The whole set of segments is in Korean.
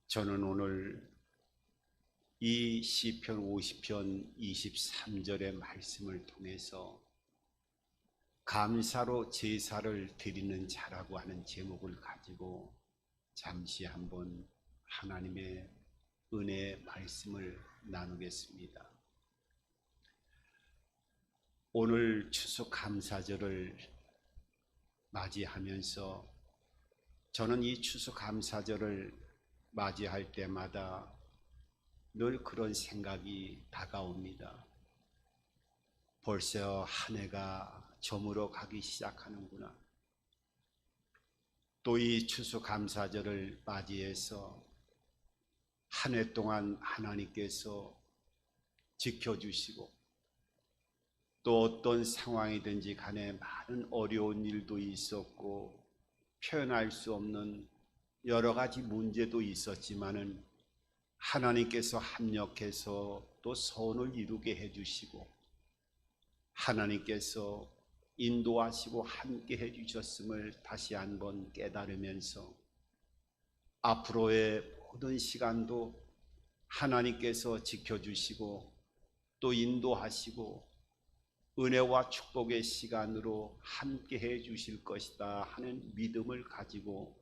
저는 오늘 이 시편 50편 23절의 말씀을 통해서 감사로 제사를 드리는 자라고 하는 제목을 가지고 잠시 한번 하나님의 은혜의 말씀을 나누겠습니다. 오늘 추수감사절을 맞이하면서 저는 이 추수감사절을 맞이할 때마다 늘 그런 생각이 다가옵니다. 벌써 한 해가 저물어 가기 시작하는구나. 또 이 추수감사절을 맞이해서 한 해 동안 하나님께서 지켜주시고 또 어떤 상황이든지 간에 많은 어려운 일도 있었고 표현할 수 없는 여러 가지 문제도 있었지만은 하나님께서 합력해서 또 선을 이루게 해주시고 하나님께서 인도하시고 함께 해주셨음을 다시 한번 깨달으면서 앞으로의 모든 시간도 하나님께서 지켜주시고 또 인도하시고 은혜와 축복의 시간으로 함께 해주실 것이다 하는 믿음을 가지고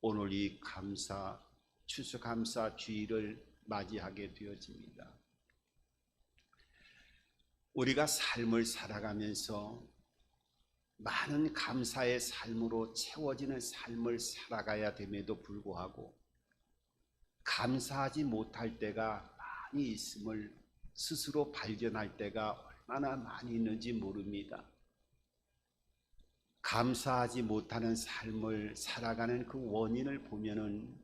오늘 이 추수감사 주일을 맞이하게 되어집니다. 우리가 삶을 살아가면서 많은 감사의 삶으로 채워지는 삶을 살아가야 됨에도 불구하고 감사하지 못할 때가 많이 있음을 스스로 발견할 때가 얼마나 많이 있는지 모릅니다. 감사하지 못하는 삶을 살아가는 그 원인을 보면은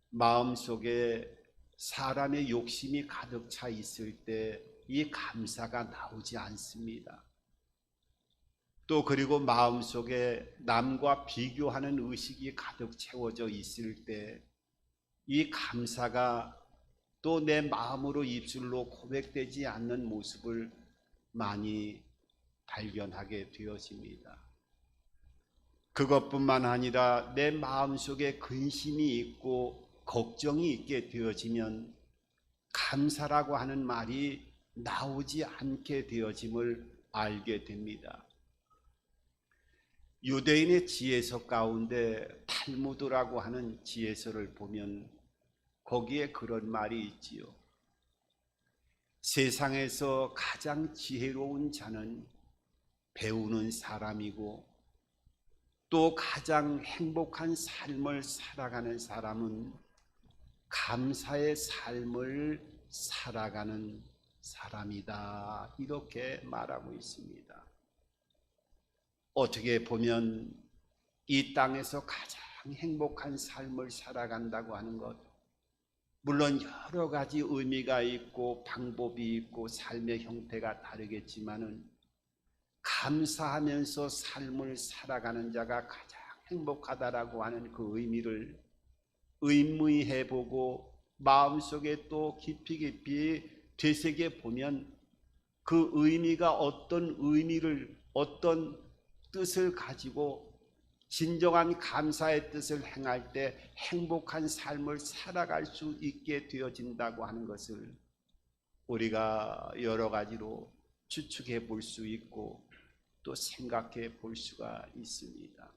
마음속에 사람의 욕심이 가득 차 있을 때 이 감사가 나오지 않습니다. 또 그리고 마음속에 남과 비교하는 의식이 가득 채워져 있을 때 이 감사가 또 내 마음으로 입술로 고백되지 않는 모습을 많이 발견하게 되어집니다. 그것뿐만 아니라 내 마음속에 근심이 있고 걱정이 있게 되어지면 감사라고 하는 말이 나오지 않게 되어짐을 알게 됩니다. 유대인의 지혜서 가운데 탈무드라고 하는 지혜서를 보면 거기에 그런 말이 있지요. 세상에서 가장 지혜로운 자는 배우는 사람이고 또 가장 행복한 삶을 살아가는 사람은 감사의 삶을 살아가는 사람이다. 이렇게 말하고 있습니다. 어떻게 보면 이 땅에서 가장 행복한 삶을 살아간다고 하는 것, 물론 여러 가지 의미가 있고 방법이 있고 삶의 형태가 다르겠지만은 감사하면서 삶을 살아가는 자가 가장 행복하다라고 하는 그 의미를 의미해보고 마음속에 또 깊이 되새겨 보면 그 의미가 어떤 의미를 어떤 뜻을 가지고 진정한 감사의 뜻을 행할 때 행복한 삶을 살아갈 수 있게 되어진다고 하는 것을 우리가 여러 가지로 추측해 볼 수 있고 또 생각해 볼 수가 있습니다.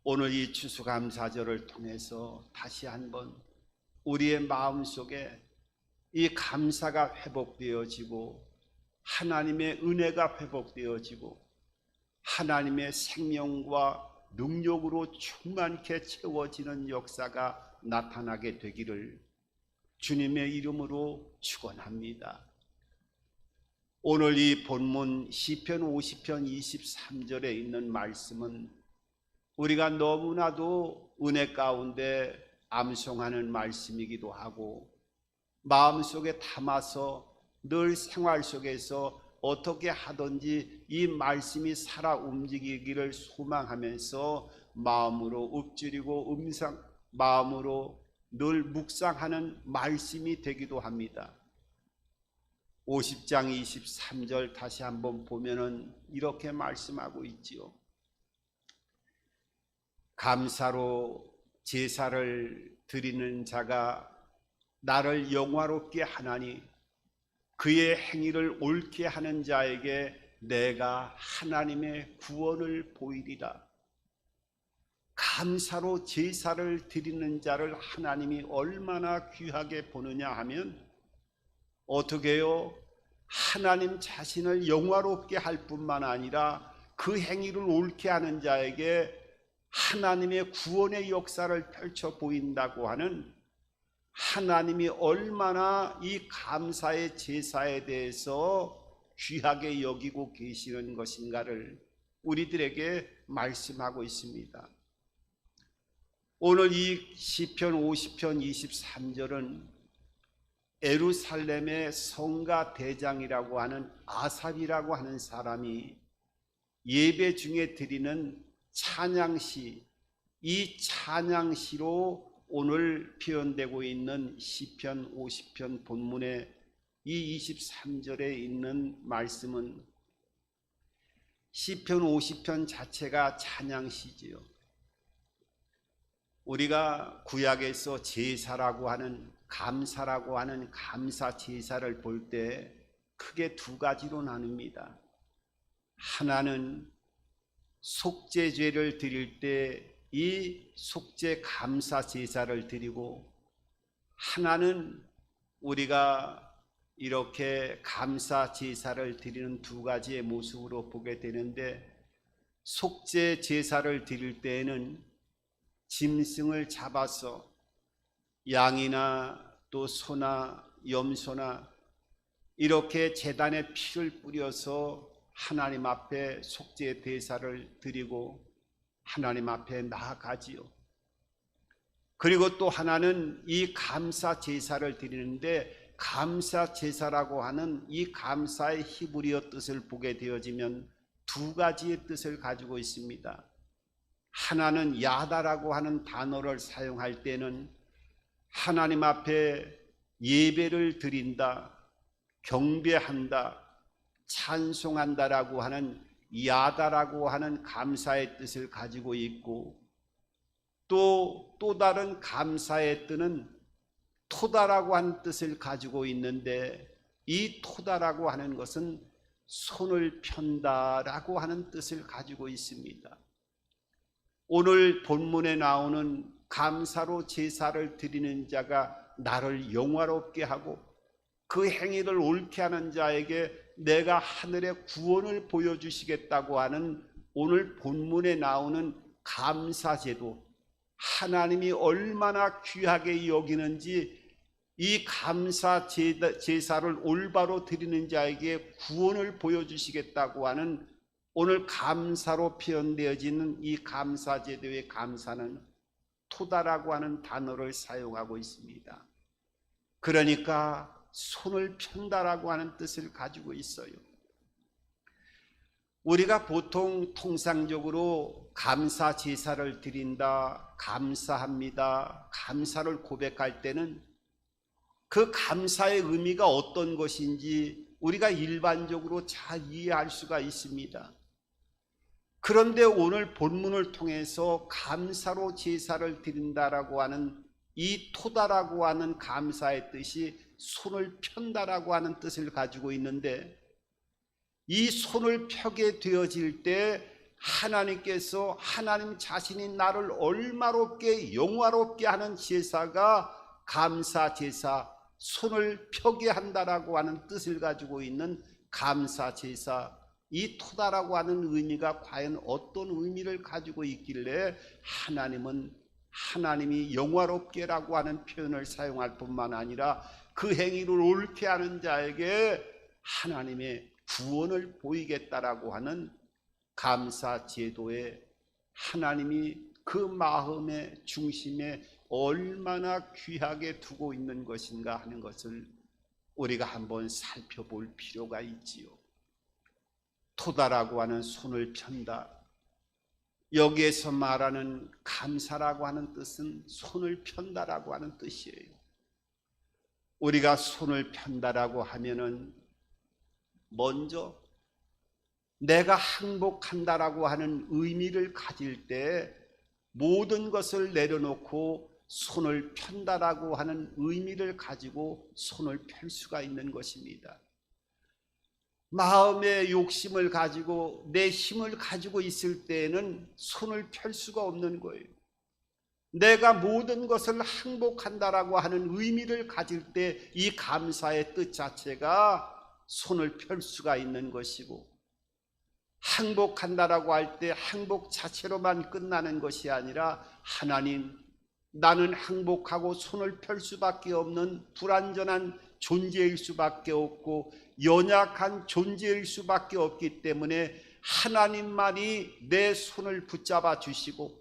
오늘 이 추수감사절을 통해서 다시 한번 우리의 마음속에 이 감사가 회복되어지고 하나님의 은혜가 회복되어지고 하나님의 생명과 능력으로 충만케 채워지는 역사가 나타나게 되기를 주님의 이름으로 축원합니다. 오늘 이 본문 시편 50편 23절에 있는 말씀은 우리가 너무나도 은혜 가운데 암송하는 말씀이기도 하고 마음속에 담아서 늘 생활 속에서 어떻게 하든지 이 말씀이 살아 움직이기를 소망하면서 마음으로 읊조리고 마음으로 늘 묵상하는 말씀이 되기도 합니다. 50장 23절 다시 한번 보면은 이렇게 말씀하고 있지요. 감사로 제사를 드리는 자가 나를 영화롭게 하나니 그의 행위를 옳게 하는 자에게 내가 하나님의 구원을 보이리라. 감사로 제사를 드리는 자를 하나님이 얼마나 귀하게 보느냐 하면 어떻게 해요? 하나님 자신을 영화롭게 할 뿐만 아니라 그 행위를 옳게 하는 자에게 하나님의 구원의 역사를 펼쳐 보인다고 하는, 하나님이 얼마나 이 감사의 제사에 대해서 귀하게 여기고 계시는 것인가를 우리들에게 말씀하고 있습니다. 오늘 이 시편 50편 23절은 예루살렘의 성가 대장이라고 하는 아삽이라고 하는 사람이 예배 중에 드리는 찬양시, 이 찬양시로 오늘 표현되고 있는 시편 50편 본문의 이 23절에 있는 말씀은, 시편 50편 자체가 찬양시지요. 우리가 구약에서 제사라고 하는, 감사라고 하는 감사 제사를 볼 때 크게 두 가지로 나눕니다. 하나는 속죄죄를 드릴 때 이 속죄 감사 제사를 드리고, 하나는 우리가 이렇게 감사 제사를 드리는 두 가지의 모습으로 보게 되는데, 속죄 제사를 드릴 때에는 짐승을 잡아서 양이나 또 소나 염소나 이렇게 제단에 피를 뿌려서 하나님 앞에 속죄 제사를 드리고 하나님 앞에 나아가지요. 그리고 또 하나는 이 감사 제사를 드리는데, 감사 제사라고 하는 이 감사의 히브리어 뜻을 보게 되어지면 두 가지의 뜻을 가지고 있습니다. 하나는 야다라고 하는 단어를 사용할 때는 하나님 앞에 예배를 드린다, 경배한다, 찬송한다라고 하는 야다라고 하는 감사의 뜻을 가지고 있고, 또 다른 감사의 뜻은 토다라고 하는 뜻을 가지고 있는데, 이 토다라고 하는 것은 손을 편다라고 하는 뜻을 가지고 있습니다. 오늘 본문에 나오는 감사로 제사를 드리는 자가 나를 영화롭게 하고 그 행위를 옳게 하는 자에게 내가 하늘의 구원을 보여주시겠다고 하는 오늘 본문에 나오는 감사제도, 하나님이 얼마나 귀하게 여기는지 이 감사 제사를 올바로 드리는 자에게 구원을 보여주시겠다고 하는, 오늘 감사로 표현되어지는 이 감사제도의 감사는 토다라고 하는 단어를 사용하고 있습니다. 그러니까 손을 편다라고 하는 뜻을 가지고 있어요. 우리가 보통 통상적으로 감사 제사를 드린다, 감사합니다, 감사를 고백할 때는 그 감사의 의미가 어떤 것인지 우리가 일반적으로 잘 이해할 수가 있습니다. 그런데 오늘 본문을 통해서 감사로 제사를 드린다라고 하는 이 토다라고 하는 감사의 뜻이 손을 편다라고 하는 뜻을 가지고 있는데, 이 손을 펴게 되어질 때 하나님께서, 하나님 자신이 나를 얼마롭게 영화롭게 하는 제사가 감사 제사, 손을 펴게 한다라고 하는 뜻을 가지고 있는 감사 제사, 이 토다라고 하는 의미가 과연 어떤 의미를 가지고 있길래 하나님이 영화롭게라고 하는 표현을 사용할 뿐만 아니라 그 행위를 옳게 하는 자에게 하나님의 구원을 보이겠다라고 하는 감사 제도에 하나님이 그 마음의 중심에 얼마나 귀하게 두고 있는 것인가 하는 것을 우리가 한번 살펴볼 필요가 있지요. 토다라고 하는 손을 편다, 여기에서 말하는 감사라고 하는 뜻은 손을 편다라고 하는 뜻이에요. 우리가 손을 편다라고 하면은 먼저 내가 항복한다라고 하는 의미를 가질 때 모든 것을 내려놓고 손을 편다라고 하는 의미를 가지고 손을 펼 수가 있는 것입니다. 마음의 욕심을 가지고 내 힘을 가지고 있을 때에는 손을 펼 수가 없는 거예요. 내가 모든 것을 항복한다라고 하는 의미를 가질 때 이 감사의 뜻 자체가 손을 펼 수가 있는 것이고, 항복한다라고 할 때 항복 자체로만 끝나는 것이 아니라, 하나님, 나는 항복하고 손을 펼 수밖에 없는 불완전한 존재일 수밖에 없고 연약한 존재일 수밖에 없기 때문에 하나님만이 내 손을 붙잡아 주시고,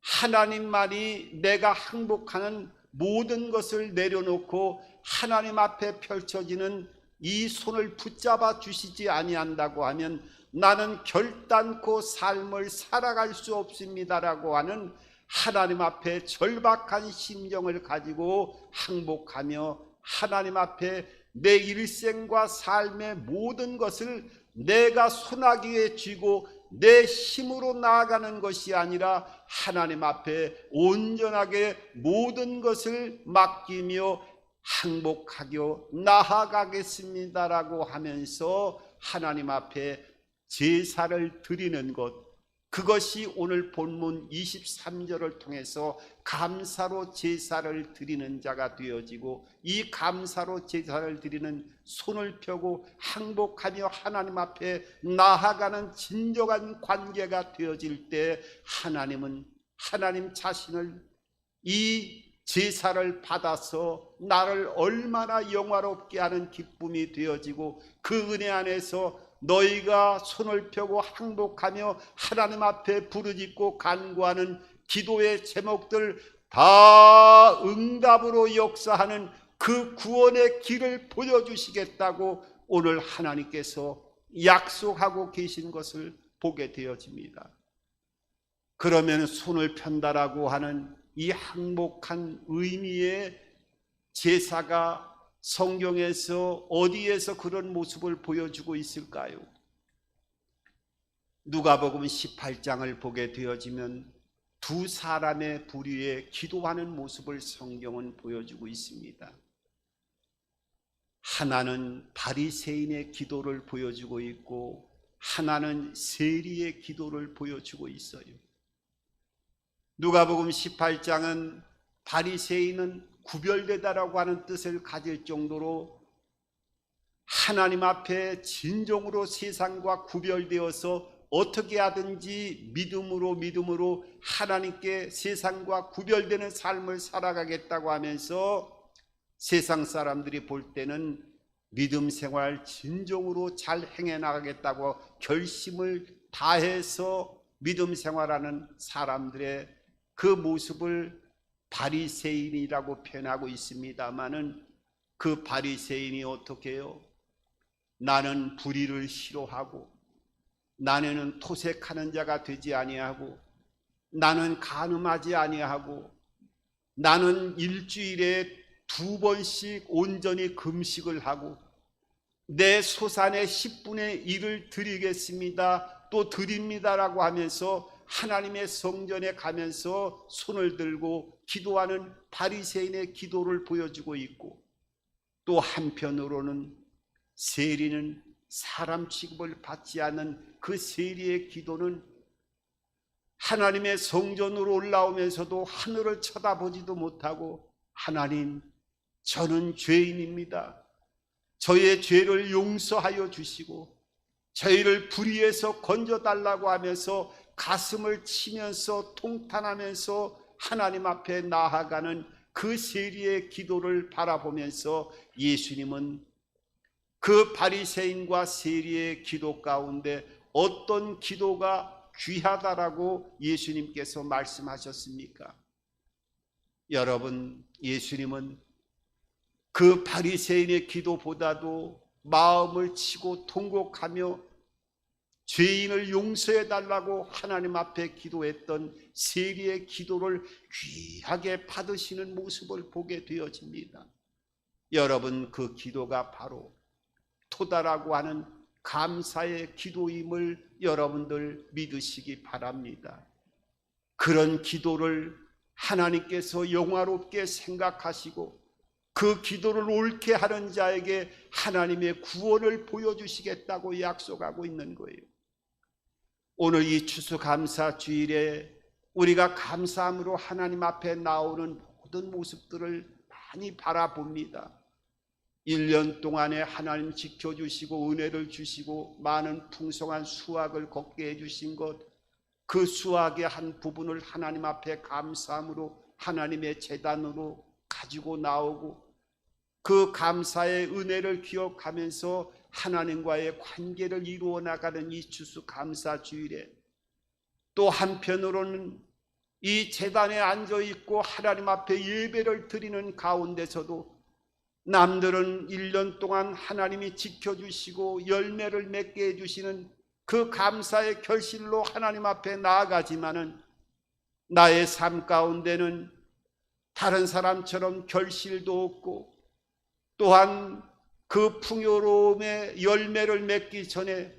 하나님만이 내가 항복하는 모든 것을 내려놓고 하나님 앞에 펼쳐지는 이 손을 붙잡아 주시지 아니한다고 하면 나는 결단코 삶을 살아갈 수 없습니다라고 하는 하나님 앞에 절박한 심정을 가지고 항복하며 하나님 앞에 내 일생과 삶의 모든 것을 내가 손아귀에 쥐고 내 힘으로 나아가는 것이 아니라 하나님 앞에 온전하게 모든 것을 맡기며 항복하여 나아가겠습니다라고 하면서 하나님 앞에 제사를 드리는 것, 그것이 오늘 본문 23절을 통해서 감사로 제사를 드리는 자가 되어지고, 이 감사로 제사를 드리는 손을 펴고 항복하며 하나님 앞에 나아가는 진정한 관계가 되어질 때 하나님은 하나님 자신을 이 제사를 받아서 나를 얼마나 영화롭게 하는 기쁨이 되어지고, 그 은혜 안에서 너희가 손을 펴고 항복하며 하나님 앞에 부르짖고 간구하는 기도의 제목들 다 응답으로 역사하는 그 구원의 길을 보여주시겠다고 오늘 하나님께서 약속하고 계신 것을 보게 되어집니다. 그러면 손을 편다라고 하는 이 항복한 의미의 제사가 성경에서 어디에서 그런 모습을 보여주고 있을까요? 누가복음 18장을 보게 되어지면 두 사람의 부류에 기도하는 모습을 성경은 보여주고 있습니다. 하나는 바리새인의 기도를 보여주고 있고 하나는 세리의 기도를 보여주고 있어요. 누가복음 18장은 바리새인은 구별되다라고 하는 뜻을 가질 정도로 하나님 앞에 진정으로 세상과 구별되어서 어떻게 하든지 믿음으로 하나님께 세상과 구별되는 삶을 살아가겠다고 하면서 세상 사람들이 볼 때는 믿음 생활 진정으로 잘 행해 나가겠다고 결심을 다해서 믿음 생활하는 사람들의 그 모습을 바리새인이라고 표현하고 있습니다마는, 그 바리새인이 어떻게 해요? 나는 불의를 싫어하고 나는 토색하는 자가 되지 아니하고 나는 간음하지 아니하고 나는 일주일에 2번씩 온전히 금식을 하고 내 소산의 10분의 1을 드리겠습니다, 또 드립니다라고 하면서 하나님의 성전에 가면서 손을 들고 기도하는 바리새인의 기도를 보여주고 있고, 또 한편으로는 세리는 사람 취급을 받지 않는 그 세리의 기도는 하나님의 성전으로 올라오면서도 하늘을 쳐다보지도 못하고, 하나님, 저는 죄인입니다. 저의 죄를 용서하여 주시고 저희를 불의에서 건져달라고 하면서 가슴을 치면서 통탄하면서 하나님 앞에 나아가는 그 세리의 기도를 바라보면서 예수님은 그 바리새인과 세리의 기도 가운데 어떤 기도가 귀하다라고 예수님께서 말씀하셨습니까? 여러분, 예수님은 그 바리새인의 기도보다도 마음을 치고 통곡하며 죄인을 용서해 달라고 하나님 앞에 기도했던 세리의 기도를 귀하게 받으시는 모습을 보게 되어집니다. 여러분, 그 기도가 바로 토다라고 하는 감사의 기도임을 여러분들 믿으시기 바랍니다. 그런 기도를 하나님께서 영화롭게 생각하시고 그 기도를 옳게 하는 자에게 하나님의 구원을 보여주시겠다고 약속하고 있는 거예요. 오늘 이 추수감사 주일에 우리가 감사함으로 하나님 앞에 나오는 모든 모습들을 많이 바라봅니다. 1년 동안에 하나님 지켜주시고 은혜를 주시고 많은 풍성한 수확을 걷게 해주신 것, 그 수확의 한 부분을 하나님 앞에 감사함으로 하나님의 제단으로 가지고 나오고 그 감사의 은혜를 기억하면서 하나님과의 관계를 이루어 나가는 이 추수감사 주일에 또 한편으로는 이 제단에 앉아 있고 하나님 앞에 예배를 드리는 가운데서도 남들은 1년 동안 하나님이 지켜주시고 열매를 맺게 해주시는 그 감사의 결실로 하나님 앞에 나아가지만은 나의 삶 가운데는 다른 사람처럼 결실도 없고 또한 그 풍요로움의 열매를 맺기 전에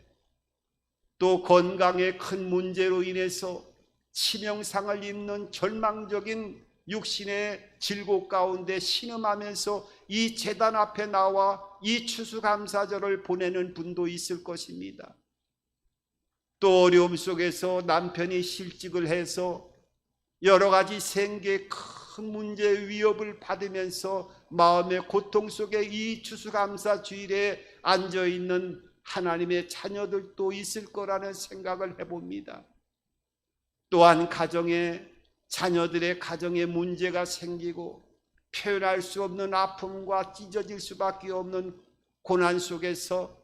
또 건강의 큰 문제로 인해서 치명상을 입는 절망적인 육신의 질곡 가운데 신음하면서 이 제단 앞에 나와 이 추수감사절을 보내는 분도 있을 것입니다. 또 어려움 속에서 남편이 실직을 해서 여러 가지 생계의 큰 문제의 위협을 받으면서 마음의 고통 속에 이 추수감사 주일에 앉아있는 하나님의 자녀들도 있을 거라는 생각을 해봅니다. 또한 자녀들의 가정에 문제가 생기고 표현할 수 없는 아픔과 찢어질 수밖에 없는 고난 속에서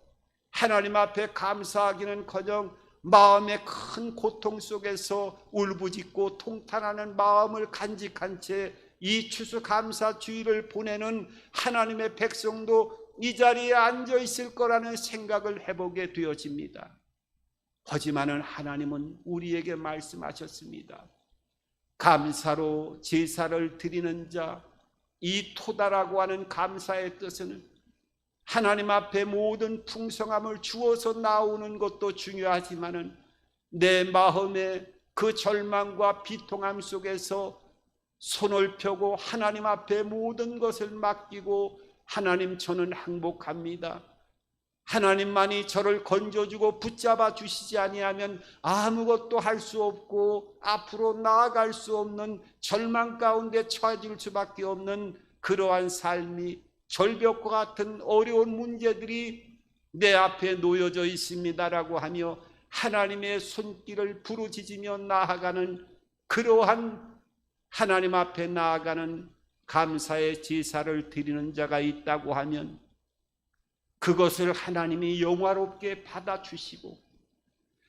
하나님 앞에 감사하기는커녕 마음의 큰 고통 속에서 울부짖고 통탄하는 마음을 간직한 채 이 추수감사 주일을 보내는 하나님의 백성도 이 자리에 앉아 있을 거라는 생각을 해보게 되어집니다. 하지만은 하나님은 우리에게 말씀하셨습니다. 감사로 제사를 드리는 자, 이 토다라고 하는 감사의 뜻은 하나님 앞에 모든 풍성함을 주어서 나오는 것도 중요하지만은 내 마음의 그 절망과 비통함 속에서 손을 펴고 하나님 앞에 모든 것을 맡기고 하나님, 저는 행복합니다. 하나님만이 저를 건져주고 붙잡아 주시지 아니하면 아무것도 할 수 없고 앞으로 나아갈 수 없는 절망 가운데 처해질 수밖에 없는 그러한 삶이, 절벽과 같은 어려운 문제들이 내 앞에 놓여져 있습니다라고 하며 하나님의 손길을 부르짖으며 나아가는 그러한 하나님 앞에 나아가는 감사의 제사를 드리는 자가 있다고 하면 그것을 하나님이 영화롭게 받아주시고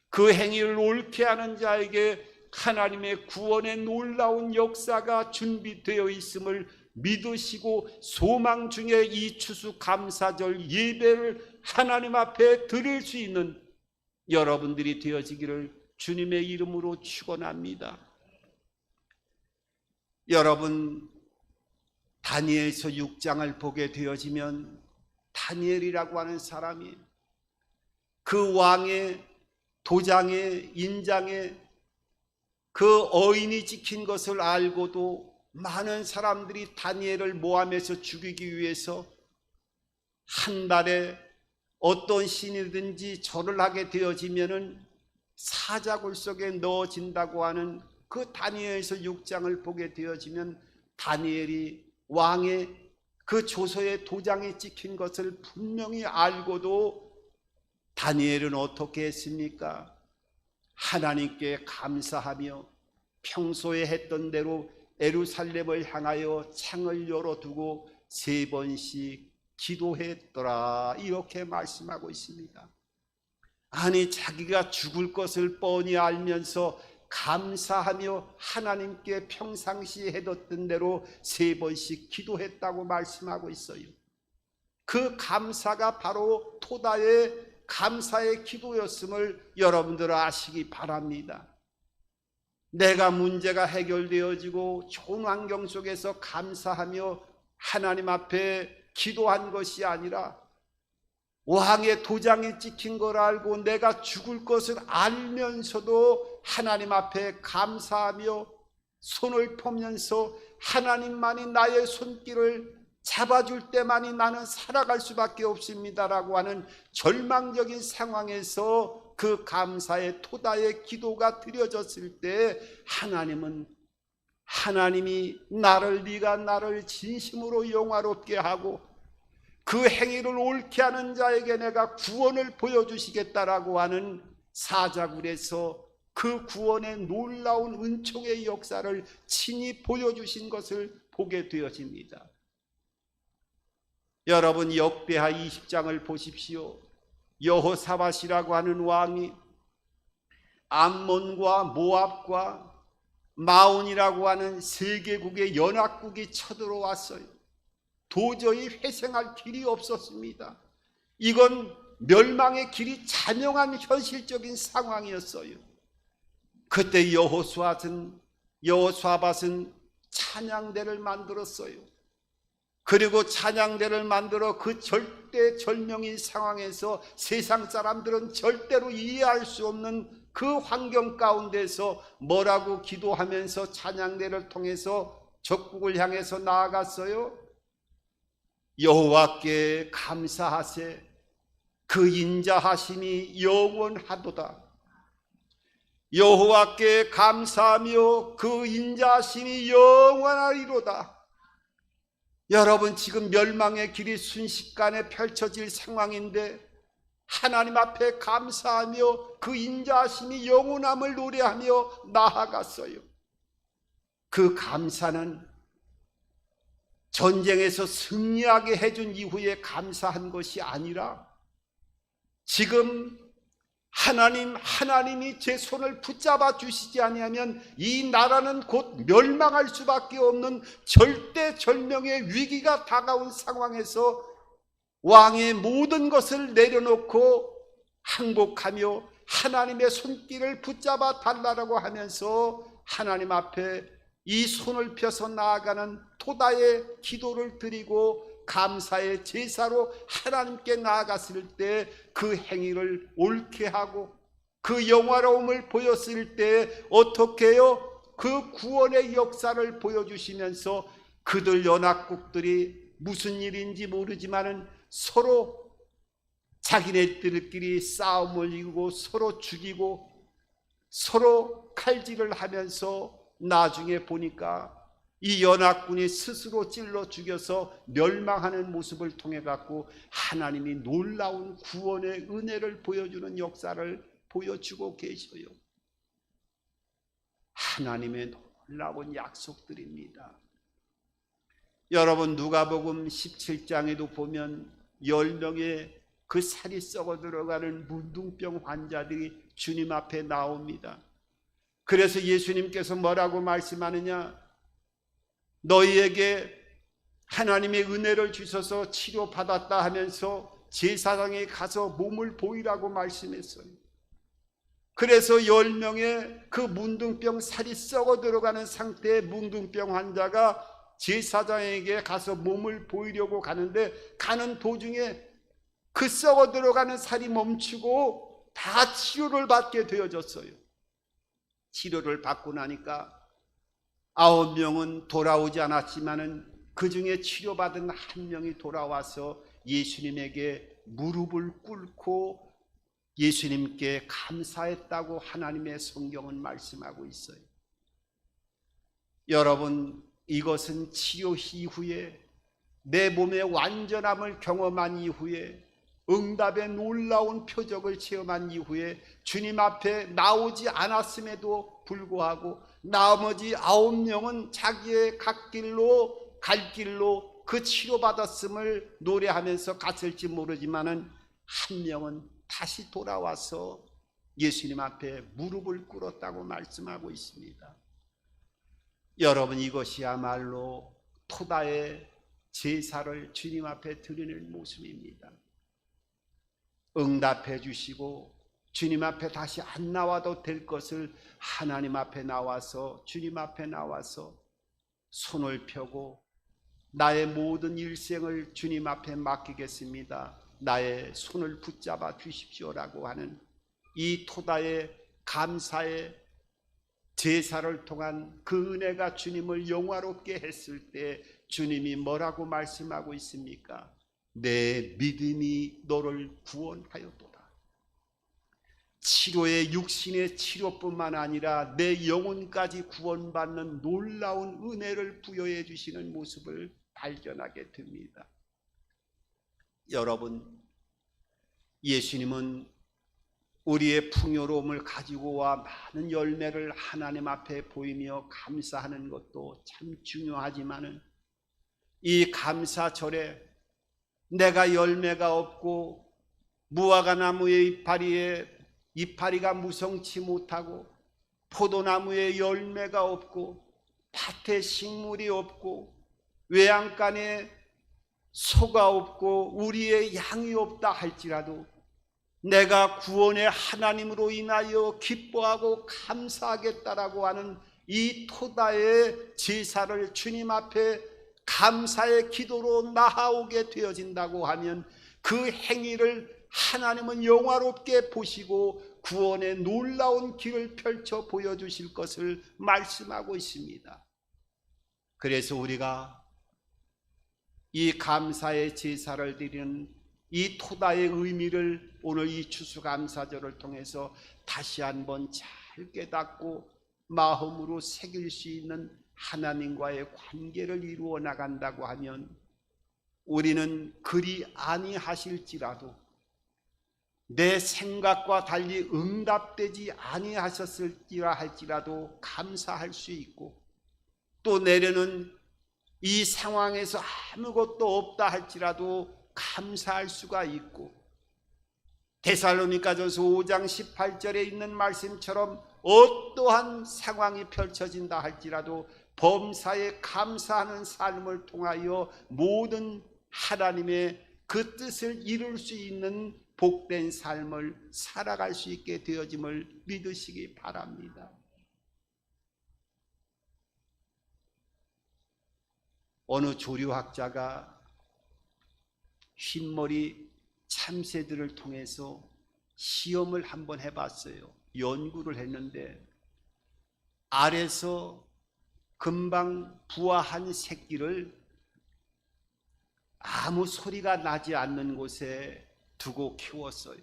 그 행위를 옳게 하는 자에게 하나님의 구원의 놀라운 역사가 준비되어 있음을 믿으시고 소망 중에 이 추수감사절 예배를 하나님 앞에 드릴 수 있는 여러분들이 되어지기를 주님의 이름으로 축원합니다. 여러분, 다니엘서 6장을 보게 되어지면 다니엘이라고 하는 사람이 그 왕의 도장에 인장에 그 어인이 찍힌 것을 알고도 많은 사람들이 다니엘을 모함해서 죽이기 위해서 한 달에 어떤 신이든지 절을 하게 되어지면은 사자굴 속에 넣어진다고 하는 그 다니엘서 6장을 보게 되어지면 다니엘이 왕의 그 조서에 도장이 찍힌 것을 분명히 알고도 다니엘은 어떻게 했습니까? 하나님께 감사하며 평소에 했던 대로 예루살렘을 향하여 창을 열어두고 3번씩 기도했더라, 이렇게 말씀하고 있습니다. 아니, 자기가 죽을 것을 뻔히 알면서 감사하며 하나님께 평상시에 해뒀던 대로 3번씩 기도했다고 말씀하고 있어요. 그 감사가 바로 토다의 감사의 기도였음을 여러분들 아시기 바랍니다. 내가 문제가 해결되어지고 좋은 환경 속에서 감사하며 하나님 앞에 기도한 것이 아니라 왕의 도장이 찍힌 걸 알고 내가 죽을 것을 알면서도 하나님 앞에 감사하며 손을 펴면서 하나님만이 나의 손길을 잡아줄 때만이 나는 살아갈 수밖에 없습니다라고 하는 절망적인 상황에서 그 감사의 토다의 기도가 드려졌을 때 하나님이 네가 나를 진심으로 영화롭게 하고 그 행위를 옳게 하는 자에게 내가 구원을 보여주시겠다라고 하는 사자굴에서 그 구원의 놀라운 은총의 역사를 친히 보여주신 것을 보게 되어집니다. 여러분, 역대하 20장을 보십시오. 여호사밧이라고 하는 왕이 암몬과 모압과 마온이라고 하는 세 개국의 연합국이 쳐들어왔어요. 도저히 회생할 길이 없었습니다. 이건 멸망의 길이 자명한 현실적인 상황이었어요. 그때 여호사밧은 찬양대를 만들었어요. 그리고 찬양대를 만들어 그 절대절명인 상황에서 세상 사람들은 절대로 이해할 수 없는 그 환경 가운데서 뭐라고 기도하면서 찬양대를 통해서 적국을 향해서 나아갔어요? 여호와께 감사하세, 그 인자하심이 영원하도다. 여호와께 감사하며 그 인자하심이 영원하리로다. 여러분, 지금 멸망의 길이 순식간에 펼쳐질 상황인데 하나님 앞에 감사하며 그 인자하심이 영원함을 노래하며 나아갔어요. 그 감사는 전쟁에서 승리하게 해준 이후에 감사한 것이 아니라 지금 하나님이 제 손을 붙잡아 주시지 아니하면 이 나라는 곧 멸망할 수밖에 없는 절대절명의 위기가 다가온 상황에서 왕의 모든 것을 내려놓고 항복하며 하나님의 손길을 붙잡아 달라고 하면서 하나님 앞에 이 손을 펴서 나아가는 토다의 기도를 드리고 감사의 제사로 하나님께 나아갔을 때 그 행위를 옳게 하고 그 영화로움을 보였을 때 어떻게 해요? 그 구원의 역사를 보여주시면서 그들 연합국들이 무슨 일인지 모르지만은 서로 자기네들끼리 싸움을 이기고 서로 죽이고 서로 칼질을 하면서 나중에 보니까 이 연합군이 스스로 찔러 죽여서 멸망하는 모습을 통해 갖고 하나님이 놀라운 구원의 은혜를 보여주는 역사를 보여주고 계셔요. 하나님의 놀라운 약속들입니다. 여러분, 누가복음 17장에도 보면 10명의 그 살이 썩어 들어가는 문둥병 환자들이 주님 앞에 나옵니다. 그래서 예수님께서 뭐라고 말씀하느냐? 너희에게 하나님의 은혜를 주셔서 치료받았다 하면서 제사장에 가서 몸을 보이라고 말씀했어요. 그래서 10명의 그 문둥병 살이 썩어 들어가는 상태의 문둥병 환자가 제사장에게 가서 몸을 보이려고 가는데 가는 도중에 그 썩어 들어가는 살이 멈추고 다 치료를 받게 되어졌어요. 치료를 받고 나니까 9명은 돌아오지 않았지만은 그 중에 치료받은 1명이 돌아와서 예수님에게 무릎을 꿇고 예수님께 감사했다고 하나님의 성경은 말씀하고 있어요. 여러분, 이것은 치료 이후에 내 몸의 완전함을 경험한 이후에 응답의 놀라운 표적을 체험한 이후에 주님 앞에 나오지 않았음에도 불구하고 나머지 9명은 자기의 갈 길로 그 치료받았음을 노래하면서 갔을지 모르지만은 1명은 다시 돌아와서 예수님 앞에 무릎을 꿇었다고 말씀하고 있습니다. 여러분, 이것이야말로 토다의 제사를 주님 앞에 드리는 모습입니다. 응답해 주시고 주님 앞에 다시 안 나와도 될 것을 하나님 앞에 나와서 주님 앞에 나와서 손을 펴고 나의 모든 일생을 주님 앞에 맡기겠습니다. 나의 손을 붙잡아 주십시오라고 하는 이 토다의 감사의 제사를 통한 그 은혜가 주님을 영화롭게 했을 때 주님이 뭐라고 말씀하고 있습니까? 내 믿음이 너를 구원하였도다. 치료의 육신의 치료뿐만 아니라 내 영혼까지 구원받는 놀라운 은혜를 부여해 주시는 모습을 발견하게 됩니다. 여러분, 예수님은 우리의 풍요로움을 가지고 와 많은 열매를 하나님 앞에 보이며 감사하는 것도 참 중요하지만은 이 감사절에 내가 열매가 없고 무화과나무의 이파리가 무성치 못하고 포도나무에 열매가 없고 밭에 식물이 없고 외양간에 소가 없고 우리의 양이 없다 할지라도 내가 구원의 하나님으로 인하여 기뻐하고 감사하겠다라고 하는 이 토다의 제사를 주님 앞에 감사의 기도로 나아오게 되어진다고 하면 그 행위를 하나님은 영화롭게 보시고 구원의 놀라운 길을 펼쳐 보여주실 것을 말씀하고 있습니다. 그래서 우리가 이 감사의 제사를 드리는 이 토다의 의미를 오늘 이 추수감사절을 통해서 다시 한번 잘 깨닫고 마음으로 새길 수 있는 하나님과의 관계를 이루어 나간다고 하면 우리는 그리 아니하실지라도 내 생각과 달리 응답되지 아니하셨을지라 할지라도 감사할 수 있고 또 내려는 이 상황에서 아무것도 없다 할지라도 감사할 수가 있고 데살로니가전서 5장 18절에 있는 말씀처럼 어떠한 상황이 펼쳐진다 할지라도 범사에 감사하는 삶을 통하여 모든 하나님의 그 뜻을 이룰 수 있는 복된 삶을 살아갈 수 있게 되어짐을 믿으시기 바랍니다. 어느 조류학자가 흰머리 참새들을 통해서 시험을 한번 해봤어요. 연구를 했는데 알에서 금방 부화한 새끼를 아무 소리가 나지 않는 곳에 두고 키웠어요.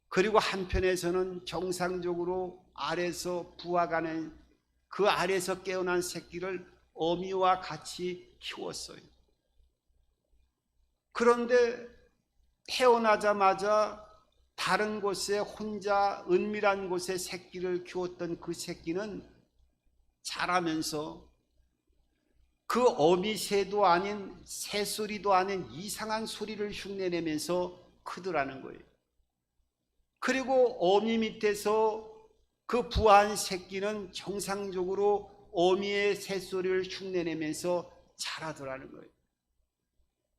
그리고 한편에서는 정상적으로 알에서 부화가는 그 알에서 깨어난 새끼를 어미와 같이 키웠어요. 그런데 태어나자마자 다른 곳에 혼자 은밀한 곳에 새끼를 키웠던 그 새끼는 자라면서 그 어미새도 아닌 새소리도 아닌 이상한 소리를 흉내내면서 크더라는 거예요. 그리고 어미 밑에서 그 부화한 새끼는 정상적으로 어미의 새소리를 흉내내면서 자라더라는 거예요.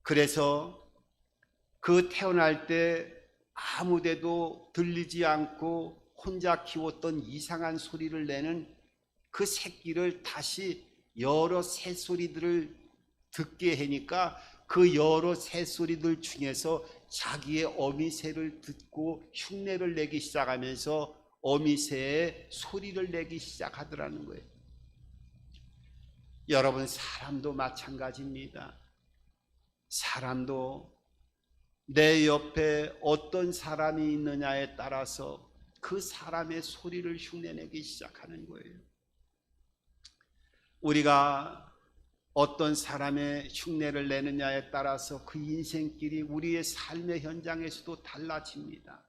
그래서 그 태어날 때 아무데도 들리지 않고 혼자 키웠던 이상한 소리를 내는 그 새끼를 다시 여러 새소리들을 듣게 하니까 그 여러 새소리들 중에서 자기의 어미새를 듣고 흉내를 내기 시작하면서 어미새의 소리를 내기 시작하더라는 거예요. 여러분, 사람도 마찬가지입니다. 사람도 내 옆에 어떤 사람이 있느냐에 따라서 그 사람의 소리를 흉내내기 시작하는 거예요. 우리가 어떤 사람의 흉내를 내느냐에 따라서 그 인생길이 우리의 삶의 현장에서도 달라집니다.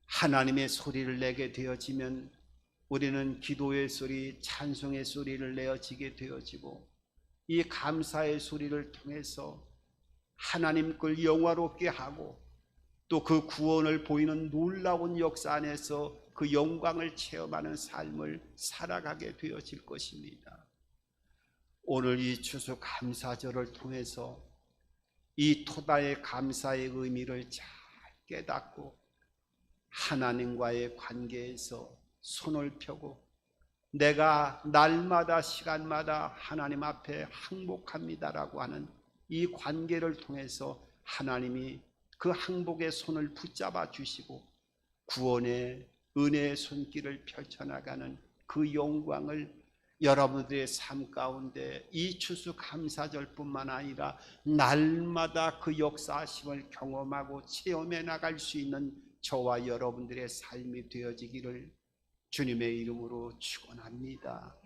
하나님의 소리를 내게 되어지면 우리는 기도의 소리, 찬송의 소리를 내어지게 되어지고 이 감사의 소리를 통해서 하나님 걸 영화롭게 하고 또 그 구원을 보이는 놀라운 역사 안에서 그 영광을 체험하는 삶을 살아가게 되어질 것입니다. 오늘 이 추수 감사절을 통해서 이 토다의 감사의 의미를 잘 깨닫고 하나님과의 관계에서 손을 펴고 내가 날마다 시간마다 하나님 앞에 항복합니다라고 하는 이 관계를 통해서 하나님이 그 항복의 손을 붙잡아 주시고 구원의 은혜의 손길을 펼쳐나가는 그 영광을 여러분들의 삶 가운데 이 추수감사절뿐만 아니라 날마다 그 역사하심을 경험하고 체험해 나갈 수 있는 저와 여러분들의 삶이 되어지기를 주님의 이름으로 축원합니다.